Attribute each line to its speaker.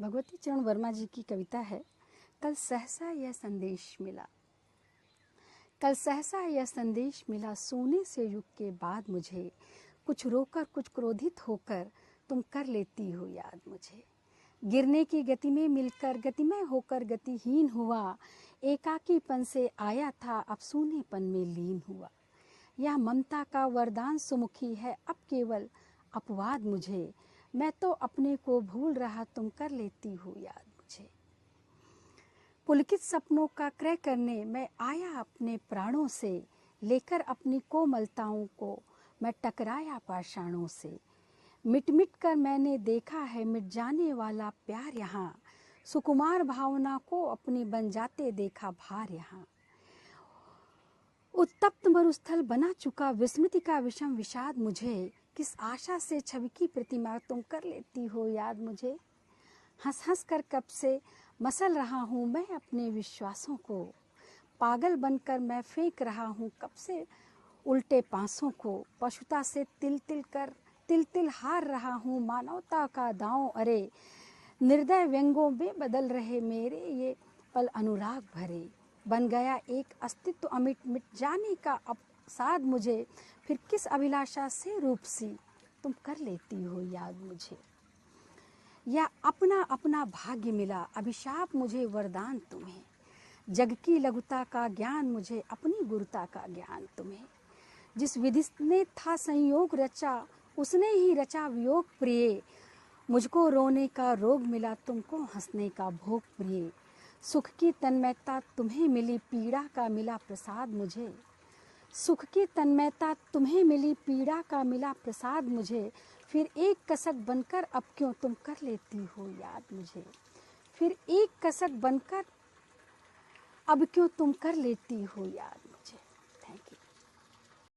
Speaker 1: भगवती चरण वर्मा जी की कविता है। कल सहसा यह संदेश मिला, कल सहसा यह संदेश मिला, सोने से युग के बाद मुझे, कुछ रोकर कुछ क्रोधित होकर तुम कर लेती हो याद मुझे। गिरने की गति में मिलकर गतिमय होकर गतिहीन हुआ, एकाकीपन से आया था अब सूनेपन में लीन हुआ। यह ममता का वरदान सुमुखी है अब केवल अपवाद मुझे, मैं तो अपने को भूल रहा तुम कर लेती हो याद मुझे। पुलकित सपनों का क्रय करने मैं आया अपने प्राणों से, लेकर अपनी कोमलताओं को मैं टकराया पाषाणों से। मिट मिट कर मैंने देखा है मिट जाने वाला प्यार यहाँ, सुकुमार भावना को अपनी बन जाते देखा भार यहाँ। उत्तप्त मरुस्थल बना चुका विस्मृति का विषम विषाद मुझे, किस आशा से छवि की प्रतिमा तुम कर लेती हो याद मुझे। हंस हंस कर कब से मसल रहा हूँ मैं अपने विश्वासों को, पागल बनकर मैं फेंक रहा हूँ कब से उल्टे पांसों को। पशुता से तिल तिल हार रहा हूँ मानवता का दांव, अरे निर्दय व्यंगों में बदल रहे मेरे ये पल अनुराग भरे। बन गया एक अस्तित्व अमिट मिट जाने का अवसाद मुझे, फिर किस अभिलाषा से रूप सी तुम कर लेती हो याद मुझे। या अपना अपना भाग्य मिला अभिशाप मुझे वरदान तुम्हें, जग की लघुता का ज्ञान मुझे अपनी गुरुता का ज्ञान तुम्हें। जिस विधि ने था संयोग रचा उसने ही रचा वियोग प्रिय, मुझको रोने का रोग मिला तुमको हंसने का भोग प्रिय। सुख की तन्मयता तुम्हें मिली पीड़ा का मिला प्रसाद मुझे, सुख की तन्मयता तुम्हें मिली पीड़ा का मिला प्रसाद मुझे। फिर एक कसक बनकर अब क्यों तुम कर लेती हो याद मुझे, फिर एक कसक बनकर अब क्यों तुम कर लेती हो याद।